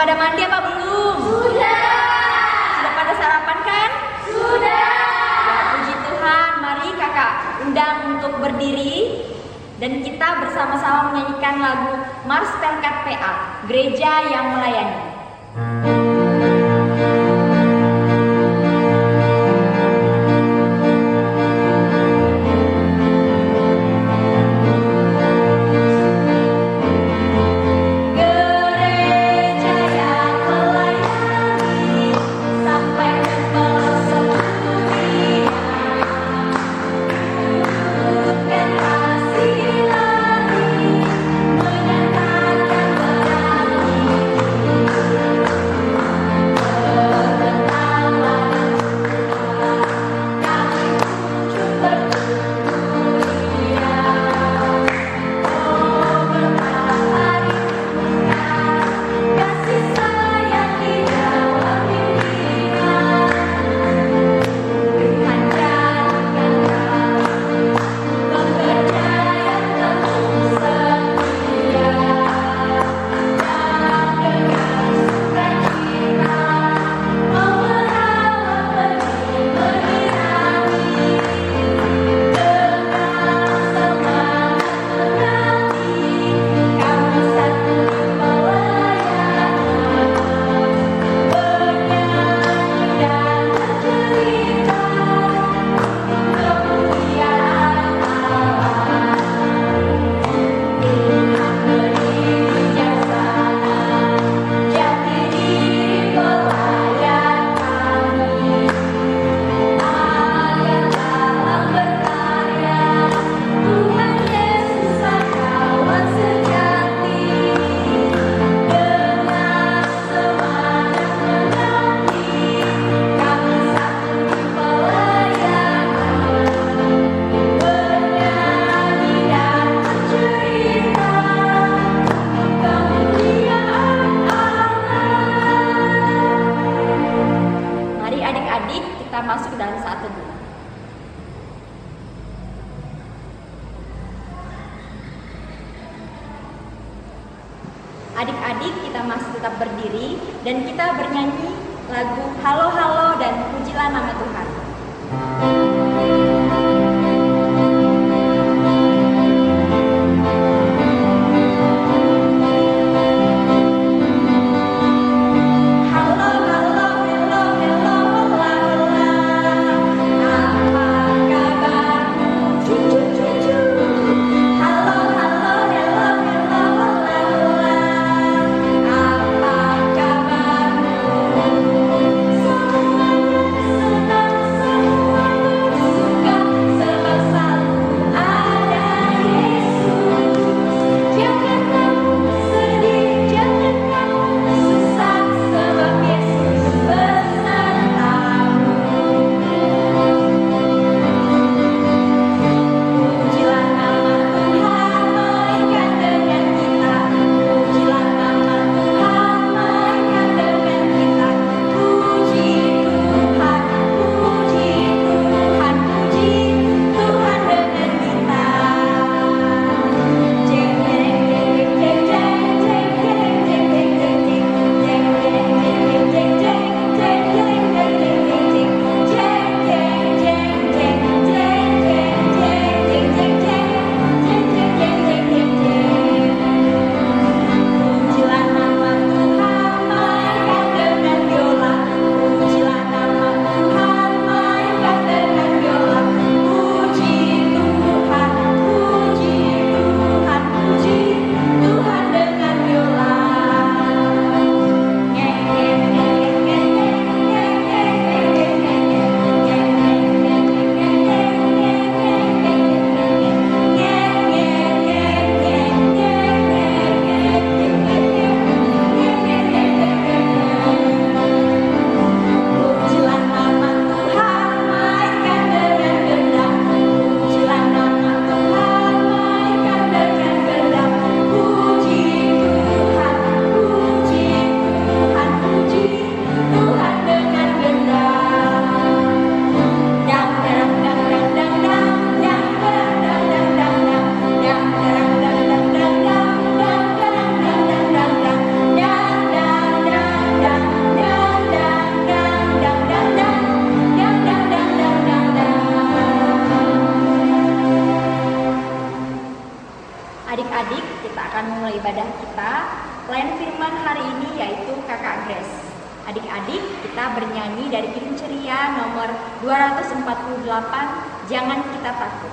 pada mandi apa belum? Sudah. Sudah pada sarapan kan? Sudah. Ya, puji Tuhan, mari kakak undang untuk berdiri dan kita bersama-sama menyanyikan lagu Mars Pelkat PA, Gereja yang Melayani. Masuk dalam saat teduh. Adik-adik kita masih tetap berdiri dan kita bernyanyi lagu Halo Halo dan Pujilah Nama Tuhan. Senang Adik-adik, kita akan memulai ibadah kita. Pelayan firman hari ini yaitu Kakak Grace. Adik-adik, kita bernyanyi dari Kirim Ceria nomor 248, Jangan Kita Takut.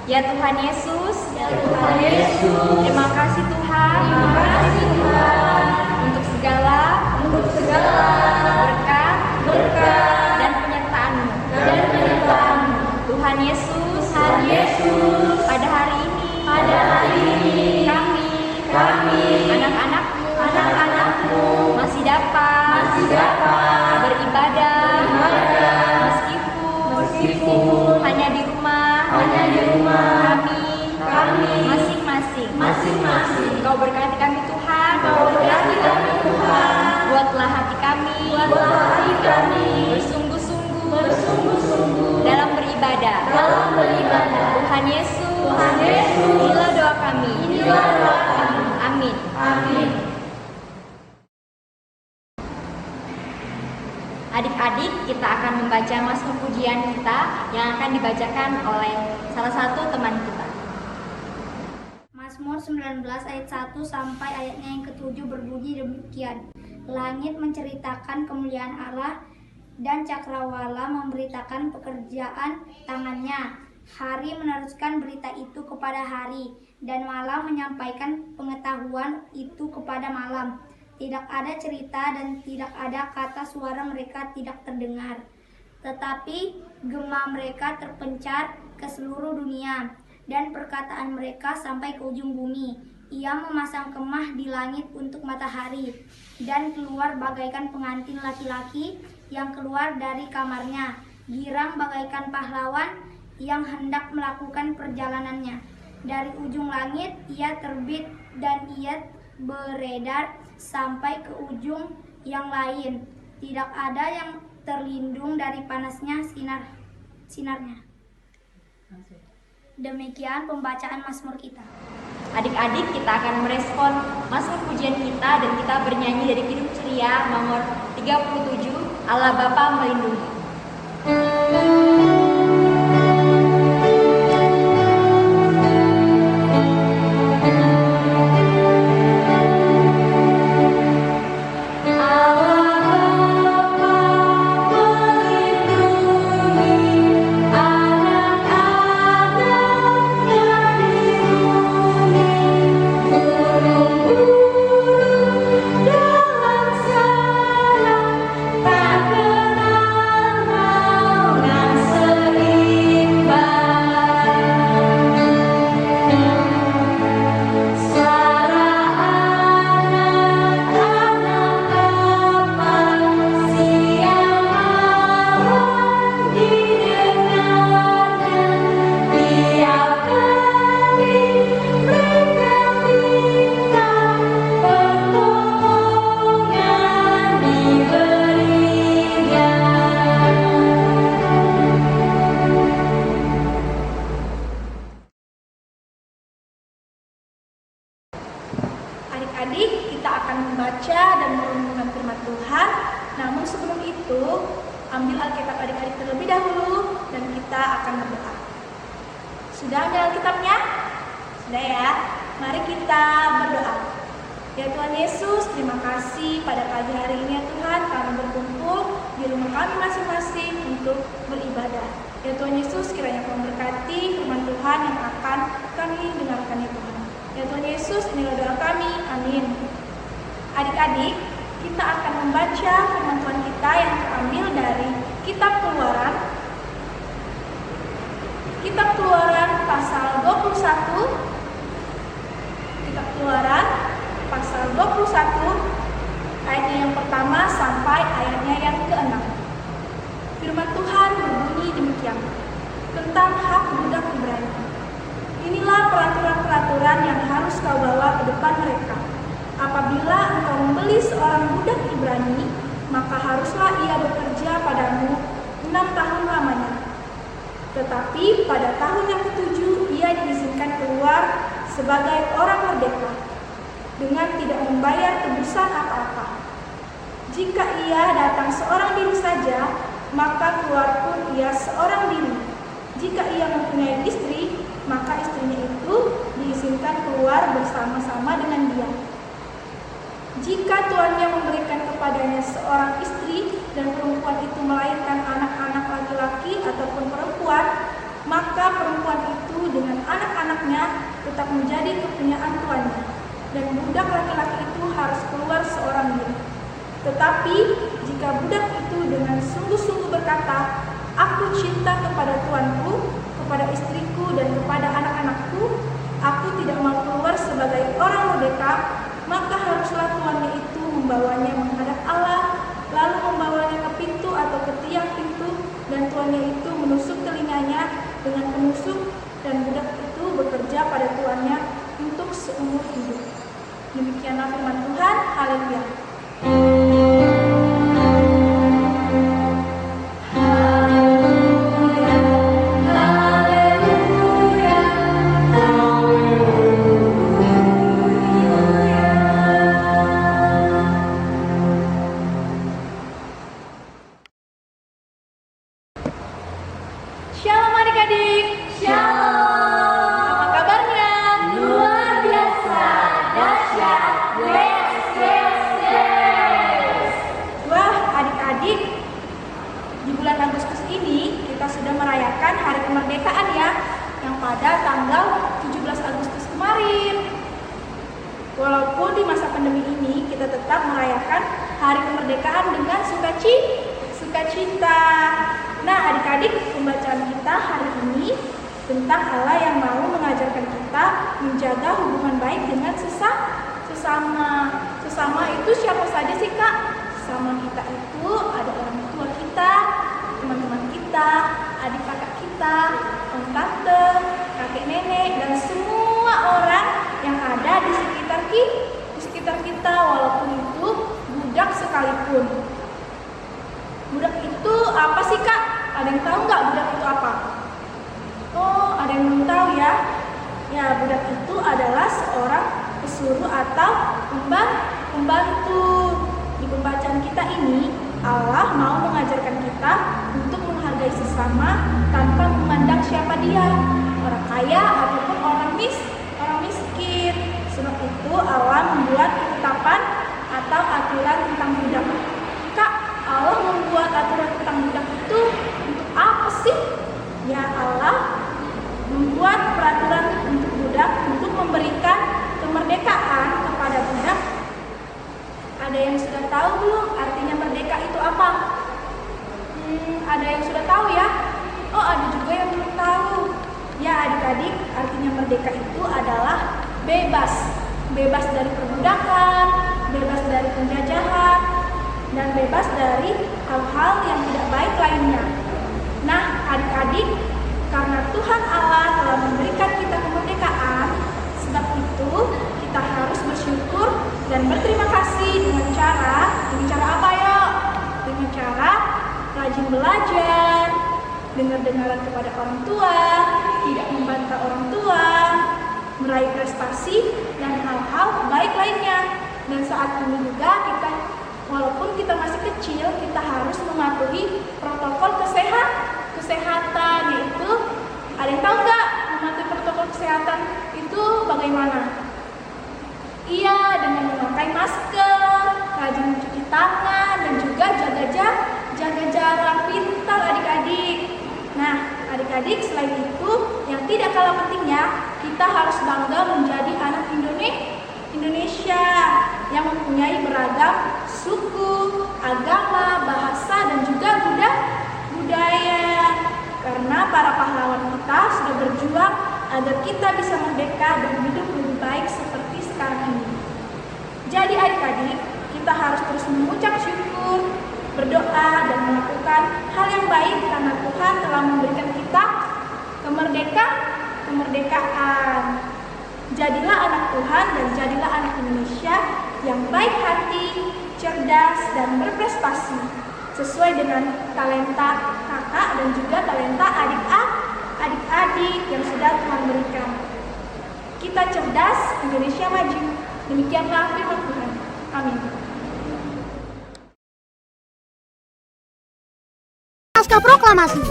Ya Tuhan Yesus, terima kasih Tuhan, untuk segala berkat dan penyertaan-Mu. Tuhan Yesus, pada hari ini kami anak-anak-Mu masih dapat beribadah meskipun hanya di rumah kami masing-masing. Engkau berkati kami Tuhan, buatlah hati kami bersungguh-sungguh dalam beribadah. Tuhan Yesus, inilah doa kami. Amin. Adik-adik, kita akan membaca mazmur pujian kita yang akan dibacakan oleh salah satu teman kita. Mazmur 19 ayat 1 sampai ayatnya yang ke-7 berbunyi demikian. Langit menceritakan kemuliaan Allah dan cakrawala memberitakan pekerjaan tangannya. Hari meneruskan berita itu kepada hari dan malam menyampaikan pengetahuan itu kepada malam. Tidak ada cerita dan tidak ada kata suara mereka tidak terdengar. Tetapi gema mereka terpencar ke seluruh dunia dan perkataan mereka sampai ke ujung bumi. Ia memasang kemah di langit untuk matahari dan keluar bagaikan pengantin laki-laki yang keluar dari kamarnya. Girang bagaikan pahlawan yang hendak melakukan perjalanannya. Dari ujung langit ia terbit dan ia beredar sampai ke ujung yang lain. Tidak ada yang terlindung dari panasnya sinarnya. Demikian pembacaan mazmur kita. Adik-adik, kita akan merespon mazmur pujian kita dan kita bernyanyi dari Kirim Ceria nomor 37, Allah Bapa Melindungi. Adik-adik, kita akan membaca dan merenungkan firman Tuhan. Namun sebelum itu, ambil Alkitab adik-adik terlebih dahulu dan kita akan berdoa. Sudah ambil Alkitabnya? Sudah ya? Mari kita berdoa. Ya Tuhan Yesus, terima kasih pada pagi hari ini ya Tuhan, kami berkumpul di rumah kami masing-masing untuk beribadah. Ya Tuhan Yesus, kiranya Kau memberkati firman Tuhan yang akan kami dengarkan ya Tuhan. Ya Tuhan Yesus, inilah doa kami. Amin. Adik-adik, kita akan membaca firman Tuhan kita yang terambil dari Kitab Keluaran. Kitab Kitab Keluaran pasal 21. Kitab Keluaran pasal 21 ayatnya yang pertama sampai ayatnya yang ke-6. Firman Tuhan berbunyi demikian tentang hak budak Ibrani. Inilah peraturan-peraturan yang harus kau bawa ke depan mereka. Apabila engkau membeli seorang budak Ibrani, maka haruslah ia bekerja padamu 6 tahun lamanya. Tetapi pada tahun yang ke-7 ia diizinkan keluar sebagai orang merdeka dengan tidak membayar tebusan apa-apa. Jika ia datang seorang diri saja, maka keluar pun ia seorang diri. Jika ia mempunyai istri, maka istrinya itu diizinkan keluar bersama-sama dengan dia. Jika tuannya memberikan kepadanya seorang istri dan perempuan itu melahirkan anak-anak laki-laki ataupun perempuan, maka perempuan itu dengan anak-anaknya tetap menjadi kepunyaan tuannya, dan budak laki-laki itu harus keluar seorang diri. Tetapi jika budak itu dengan sungguh-sungguh berkata, "Aku cinta kepada tuanku, kepada istriku, dan kepada anak-anakku, aku tidak mau keluar sebagai orang merdeka," maka haruslah tuannya itu membawanya menghadap Allah, lalu membawanya ke pintu atau ke tiang pintu, dan tuannya itu menusuk telinganya dengan penusuk, dan budak itu bekerja pada tuannya untuk seumur hidup. Demikianlah firman Tuhan. Haleluya. Shalom adik-adik. Shalom. Apa kabarnya? Luar biasa, dahsyat, yes. Wah, adik-adik, di bulan Agustus ini kita sudah merayakan Hari Kemerdekaan ya, yang pada tanggal 17 Agustus kemarin. Walaupun di masa pandemi ini kita tetap merayakan Hari Kemerdekaan dengan sukacita. Nah, adik-adik, pembacaan kita hari ini tentang Allah yang mau mengajarkan kita menjaga hubungan baik dengan sesama. Sesama itu siapa saja sih, Kak? Sesama kita itu ada orang tua kita, teman-teman kita, adik kakak kita, om tante, kakek nenek, dan semua orang yang ada di sekitar kita, walaupun itu budak sekalipun. Budak itu apa sih, Kak? Ada yang tahu nggak budak itu apa? Oh, ada yang belum tahu ya? Ya, budak itu adalah seorang pesuruh atau pembantu. Di pembacaan kita ini, Allah mau mengajarkan kita untuk menghargai sesama tanpa memandang siapa dia, orang kaya ataupun orang miskin. Sebab itu Allah membuat ketetapan atau aturan tentang budak. Kak, Allah membuat aturan tentang budak itu untuk apa sih? Ya, Allah membuat peraturan untuk budak untuk memberikan kemerdekaan kepada budak. Ada yang sudah tahu belum artinya merdeka itu apa? Ada yang sudah tahu ya? Oh, ada juga yang belum tahu. Ya, adik-adik, artinya merdeka itu adalah bebas. Bebas dari perbudakan, bebas dari penjajahan, dan bebas dari hal-hal yang tidak baik lainnya. Nah, adik-adik, karena Tuhan Allah telah memberikan kita kemerdekaan, sebab itu kita harus bersyukur dan berterima kasih dengan cara apa ya? Dengan cara rajin belajar, dengar-dengaran kepada orang tua, tidak membantah orang tua, meraih prestasi dan hal-hal baik lainnya. Dan saat ini juga walaupun kita masih kecil, kita harus mematuhi protokol kesehatan, yaitu ada yang tahu nggak mematuhi protokol kesehatan itu bagaimana? Iya, dengan memakai masker, rajin mencuci tangan, dan juga jaga jarak pintar adik-adik. Nah, adik-adik, selain itu yang tidak kalah pentingnya, kita harus bangga menjadi anak Indonesia yang mempunyai beragam suku, agama, bahasa, dan juga budaya. Karena para pahlawan kita sudah berjuang agar kita bisa merdeka dan hidup lebih baik seperti sekarang ini. Jadi adik-adik, kita harus terus mengucap syukur, berdoa, dan melakukan hal yang baik karena Tuhan telah memberikan kita kemerdekaan. Jadilah anak Tuhan dan jadilah anak Indonesia yang baik hati, cerdas, dan berprestasi sesuai dengan talenta kakak dan juga talenta adik-adik yang sudah Tuhan berikan. Kita cerdas, Indonesia maju. Demikianlah firman Tuhan. Amin. Naskah proklamasi.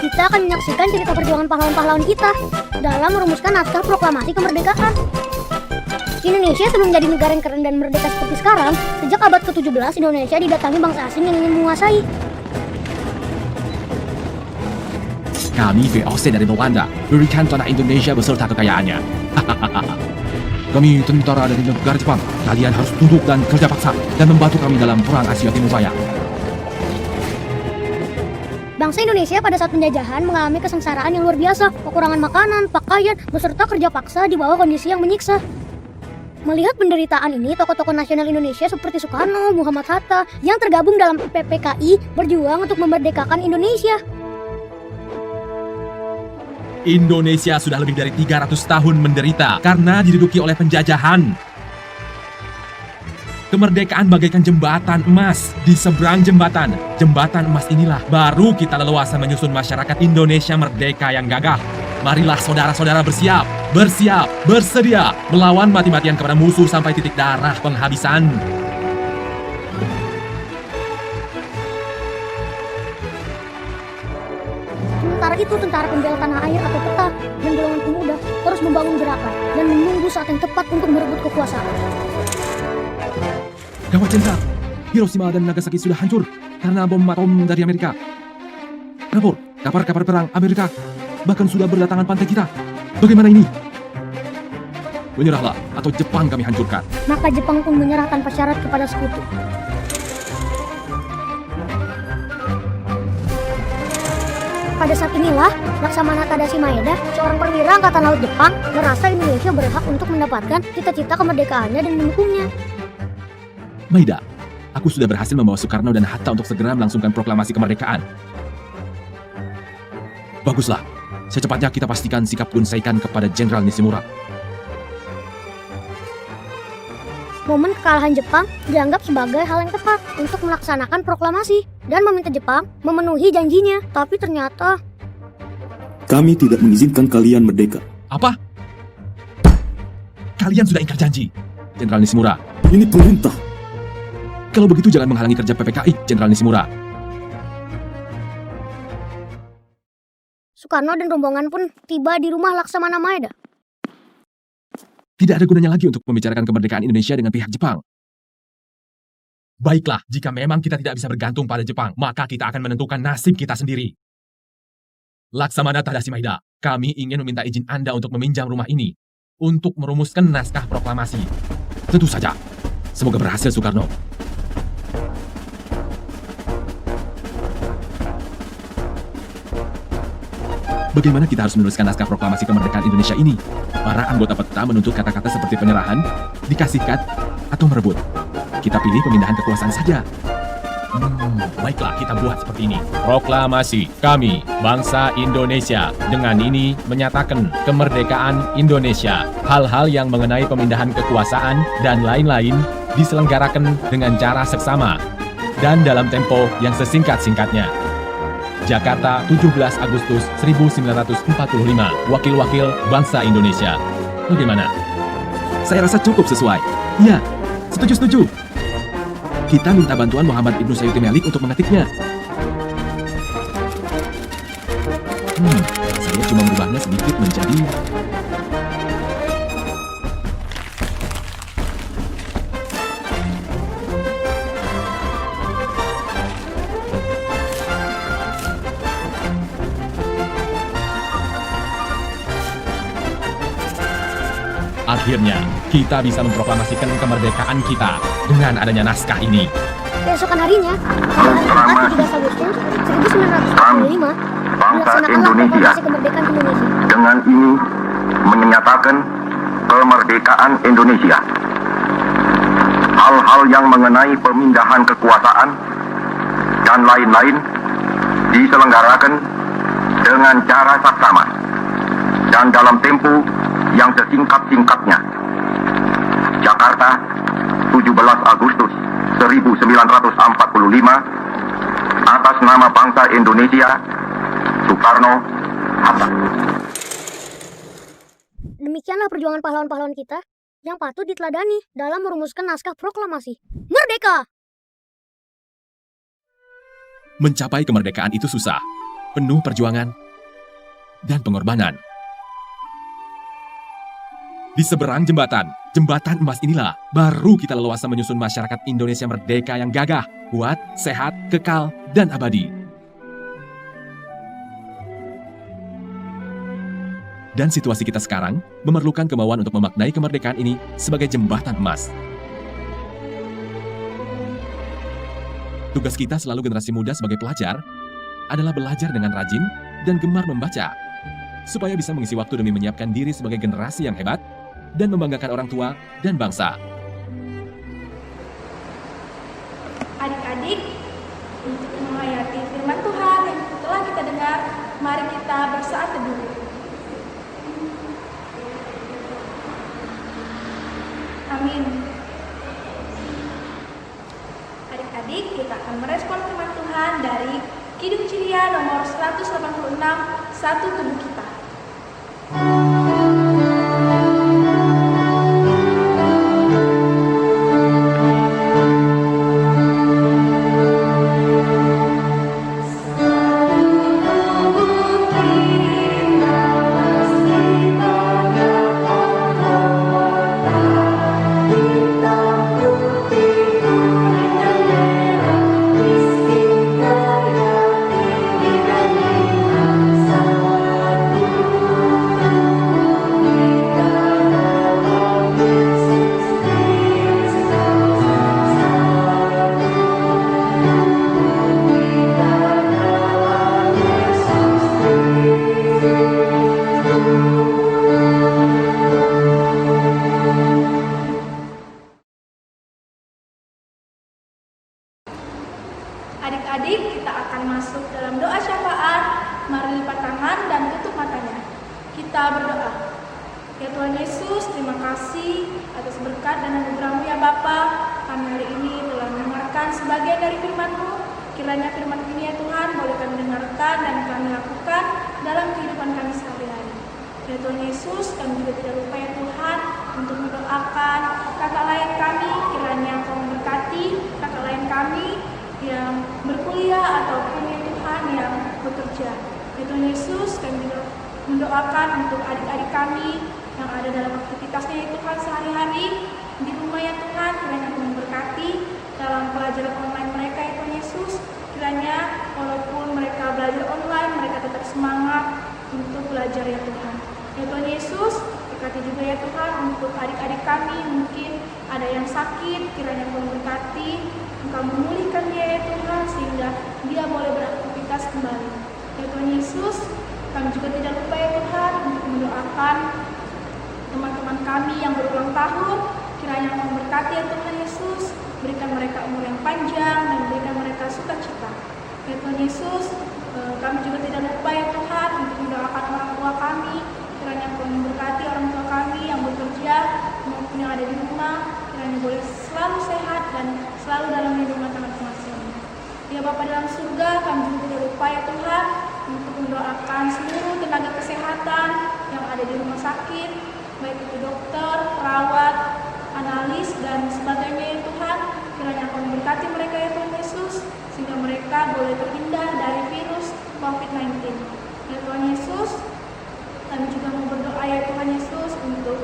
Kita akan menyaksikan cerita perjuangan pahlawan-pahlawan kita dalam merumuskan naskah proklamasi kemerdekaan. Indonesia sebelum menjadi negara yang keren dan merdeka seperti sekarang, sejak abad ke-17 Indonesia didatangi bangsa asing yang ingin menguasai. Kami VOC dari Rwanda berikan tanah Indonesia beserta kekayaannya. Kami tentara dari negara Jepang. Kalian harus tunduk dan kerja paksa dan membantu kami dalam perang Asia Timur Raya. Bangsa Indonesia pada saat penjajahan mengalami kesengsaraan yang luar biasa, kekurangan makanan, pakaian, beserta kerja paksa di bawah kondisi yang menyiksa. Melihat penderitaan ini, tokoh-tokoh nasional Indonesia seperti Soekarno, Muhammad Hatta yang tergabung dalam PPKI berjuang untuk memerdekakan Indonesia. Indonesia sudah lebih dari 300 tahun menderita karena diduduki oleh penjajahan. Kemerdekaan bagaikan jembatan emas. Di seberang jembatan emas inilah baru kita leluasa menyusun masyarakat Indonesia merdeka yang gagah. Marilah saudara-saudara bersiap, bersedia melawan mati-matian kepada musuh sampai titik darah penghabisan. Sementara itu, tentara pembela tanah air atau PETA dan golongan pemuda terus membangun gerakan dan menunggu saat yang tepat untuk merebut kekuasaan. Gawat jenderal, Hiroshima dan Nagasaki sudah hancur karena bom atom dari Amerika. Rapor, kapal-kapal perang Amerika bahkan sudah berdatangan pantai kita. Bagaimana ini? Menyerahlah atau Jepang kami hancurkan. Maka Jepang pun menyerah tanpa syarat kepada sekutu. Pada saat inilah, Laksamana Tadashi Maeda, seorang perwira Angkatan Laut Jepang, merasa Indonesia berhak untuk mendapatkan cita-cita kemerdekaannya dan mendukungnya. Maeda, aku sudah berhasil membawa Soekarno dan Hatta untuk segera melangsungkan proklamasi kemerdekaan. Baguslah, secepatnya kita pastikan sikap Gun Saikan kepada Jenderal Nishimura. Momen kekalahan Jepang dianggap sebagai hal yang tepat untuk melaksanakan proklamasi dan meminta Jepang memenuhi janjinya. Tapi ternyata kami tidak mengizinkan kalian merdeka. Apa? Kalian sudah ingkar janji, Jenderal Nishimura. Ini perintah. Kalau begitu jangan menghalangi kerja PPKI, Jenderal Nishimura. Soekarno dan rombongan pun tiba di rumah Laksamana Maeda. Tidak ada gunanya lagi untuk membicarakan kemerdekaan Indonesia dengan pihak Jepang. Baiklah, jika memang kita tidak bisa bergantung pada Jepang, maka kita akan menentukan nasib kita sendiri. Laksamana Tadashi Maeda, kami ingin meminta izin Anda untuk meminjam rumah ini untuk merumuskan naskah proklamasi. Tentu saja. Semoga berhasil, Soekarno. Bagaimana kita harus menuliskan naskah proklamasi kemerdekaan Indonesia ini? Para anggota PETA menuntut kata-kata seperti penyerahan, dikasihkan, atau merebut. Kita pilih pemindahan kekuasaan saja. Baiklah, kita buat seperti ini. Proklamasi kami, bangsa Indonesia, dengan ini menyatakan kemerdekaan Indonesia. Hal-hal yang mengenai pemindahan kekuasaan dan lain-lain diselenggarakan dengan cara seksama dan dalam tempo yang sesingkat-singkatnya. Jakarta, 17 Agustus 1945, Wakil-wakil bangsa Indonesia. Bagaimana? Saya rasa cukup sesuai. Iya, setuju. Kita minta bantuan Muhammad Ibnu Sayyuti Melik untuk mengetiknya. Saya cuma merubahnya sedikit menjadi... Akhirnya, kita bisa memproklamasikan kemerdekaan kita dengan adanya naskah ini. Keesokan harinya, pada hari Jumat 17 Agustus 1945, melaksanakan Indonesia. proklamasi kemerdekaan Indonesia. Dengan ini menyatakan kemerdekaan Indonesia. Hal-hal yang mengenai pemindahan kekuasaan dan lain-lain diselenggarakan dengan cara saksama dan dalam tempo yang sesingkat-singkatnya. Jakarta, 17 Agustus 1945, atas nama bangsa Indonesia, Soekarno-Hatta. Demikianlah perjuangan pahlawan-pahlawan kita yang patut diteladani dalam merumuskan naskah proklamasi. Merdeka! Mencapai kemerdekaan itu susah, penuh perjuangan dan pengorbanan. Di seberang jembatan emas inilah baru kita leluasa menyusun masyarakat Indonesia merdeka yang gagah, kuat, sehat, kekal, dan abadi. Dan situasi kita sekarang memerlukan kemauan untuk memaknai kemerdekaan ini sebagai jembatan emas. Tugas kita selalu generasi muda sebagai pelajar adalah belajar dengan rajin dan gemar membaca, supaya bisa mengisi waktu demi menyiapkan diri sebagai generasi yang hebat dan membanggakan orang tua dan bangsa. Adik-adik, untuk menghayati firman Tuhan yang telah kita dengar, mari kita bersaat teduh. Amin. Adik-adik, kita akan merespon firman Tuhan dari Kidung Cilia nomor 186, Satu Tubuh Kita. Adik-adik, kita akan masuk dalam doa syafaat. Mari lipat tangan dan tutup matanya. Kita berdoa. Ya Tuhan Yesus, terima kasih atas berkat dan anugerah-Mu ya Bapa. Kami hari ini telah mendengarkan sebagian dari firman-Mu. Kiranya firman ini ya Tuhan boleh kami dengarkan dan kami lakukan dalam kehidupan kami sehari-hari. Ya Tuhan Yesus, kami juga tidak lupa ya Tuhan untuk mendoakan kakak lain kami. Kiranya Engkau memberkati kakak lain kami yang berkuliah ataupun ya Tuhan yang bekerja. Ya Tuhan Yesus, kami juga mendoakan untuk adik-adik kami yang ada dalam aktivitasnya ya Tuhan sehari-hari di rumah ya Tuhan. Kiranya Engkau memberkati dalam pelajaran online mereka ya Tuhan Yesus. Kiranya walaupun mereka belajar online, mereka tetap semangat untuk belajar ya Tuhan. Ya Tuhan Yesus, berkati juga ya Tuhan untuk adik-adik kami mungkin ada yang sakit. Kiranya Engkau memberkati, Engkau memulihkan dia ya Tuhan sehingga dia boleh beraktivitas kembali. Ya Tuhan Yesus, kami juga tidak lupa ya Tuhan untuk mendoakan teman-teman kami yang berulang tahun. Kiranya Engkau memberkati ya Tuhan Yesus, berikan mereka umur yang panjang dan berikan mereka sukacita. Ya Tuhan Yesus, kami juga tidak lupa ya Tuhan untuk mendoakan orang tua kami. Kiranya Engkau memberkati orang tua kami yang bekerja maupun yang ada di rumah. Kiranya boleh selalu sehat dan selalu dalam lindungan Tuhan pengasih. Ya Bapa dalam surga, kami juga tidak lupa ya Tuhan untuk mendoakan seluruh tenaga kesehatan yang ada di rumah sakit, baik itu dokter, perawat, analis, dan sebagainya ya Tuhan. Kiranya Engkau memberkati mereka ya Tuhan Yesus, sehingga mereka boleh terhindar dari virus COVID-19. Ya Tuhan Yesus, kami juga mau berdoa ya Tuhan Yesus untuk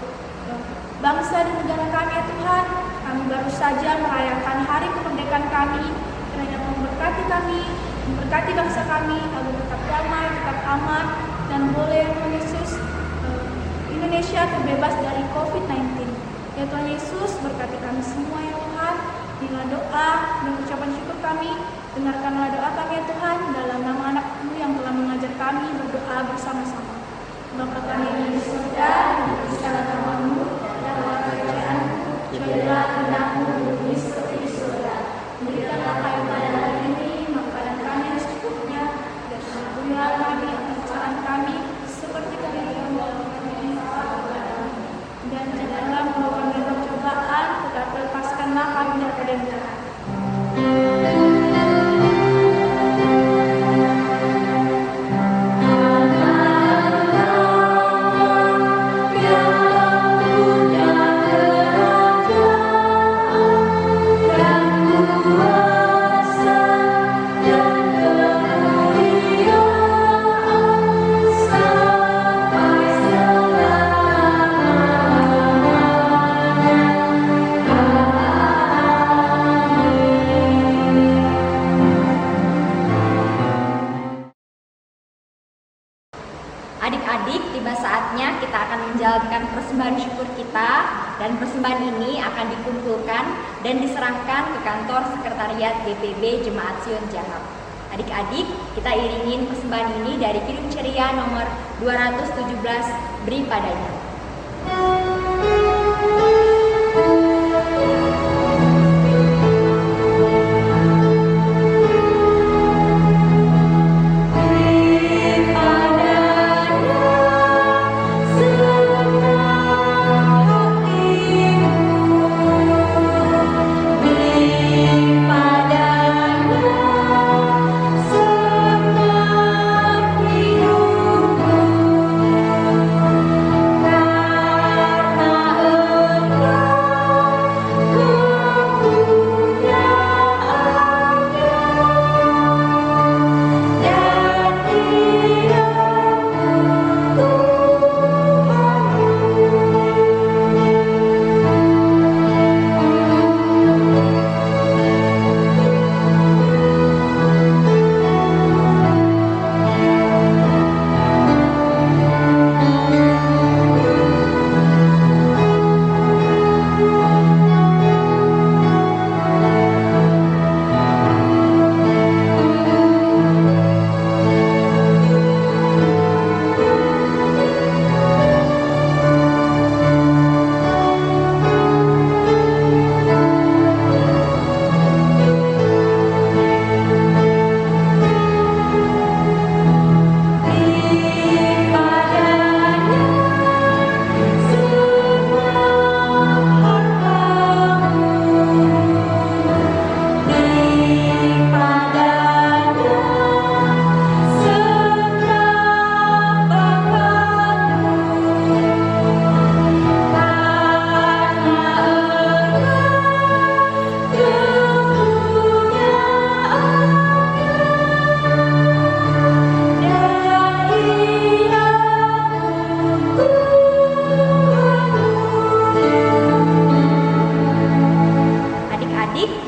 bangsa dan negara kami ya Tuhan. Kami baru saja merayakan hari kemerdekaan kami. Kiranya Engkau memberkati kami, memberkati bangsa kami agar tetap damai, tetap aman, dan boleh ya Tuhan Yesus Indonesia terbebas dari COVID-19. Ya Tuhan Yesus, berkati kami semua ya Tuhan. Inilah doa dan ucapan syukur kami. Dengarkanlah doa kami ya Tuhan dalam nama anak-Mu yang telah mengajar kami berdoa bersama-sama. Bapa kami yang di surga, dikuduskanlah namamu, datanglah kerajaanmu, jadilah kehendakmu di bumi seperti di surga. Berikanlah kami pada hari ini makanan kami yang secukupnya, dan ampunilah kami atas kesalahan kami, seperti kami mengampuni yang salah kepada kami. Dan janganlah membawa kami dalam pencobaan, tetapi lepaskanlah kami daripada yang jahat. Adik-adik, tiba saatnya kita akan menjalankan persembahan syukur kita, dan persembahan ini akan dikumpulkan dan diserahkan ke kantor sekretariat DPB Jemaat Sion Jahab. Adik-adik, kita iringin persembahan ini dari Kidung Ceria nomor 217, Beri Padanya.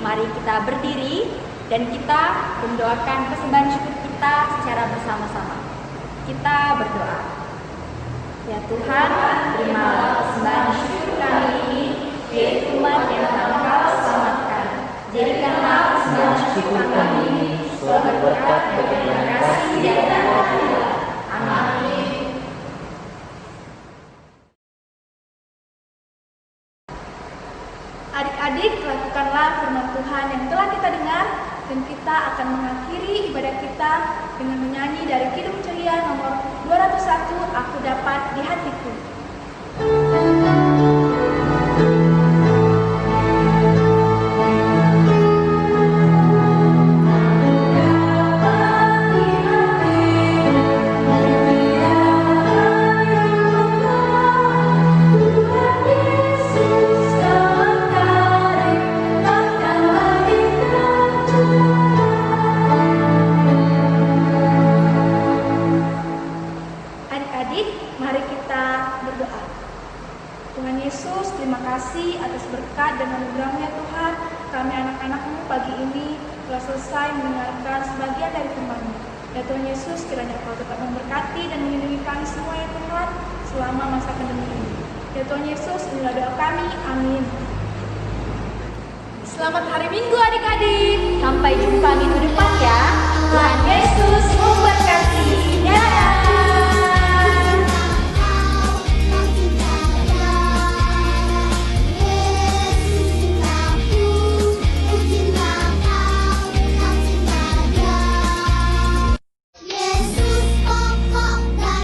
Mari kita berdiri dan kita mendoakan persembahan syukur kita secara bersama-sama. Kita berdoa. Ya Tuhan, terimalah persembahan syukur kami ini, yaitu umat yang Engkau selamatkan. Jadikanlah persembahan syukur kami ini sebagai berkat dan kasih dari Allah. Amin. Adik-adik, lakukanlah firman Tuhan yang telah kita dengar, dan kita akan mengakhiri ibadah kita dengan menyanyi dari Kidung Ceria nomor 201, Aku Dapat di Hatiku. Mari kita berdoa. Tuhan Yesus, terima kasih atas berkat dan anugerah-Nya Tuhan. Kami anak-anak-Mu pagi ini telah selesai mendengarkan sebagian dari firman-Mu. Ya Tuhan Yesus, kiranya Kau tetap memberkati dan melindungi kami semua ya Tuhan selama masa pandemi ini. Ya Tuhan Yesus, inilah doa kami. Amin. Selamat hari Minggu adik-adik. Sampai jumpa minggu depan ya. Tuhan Yesus memberkati.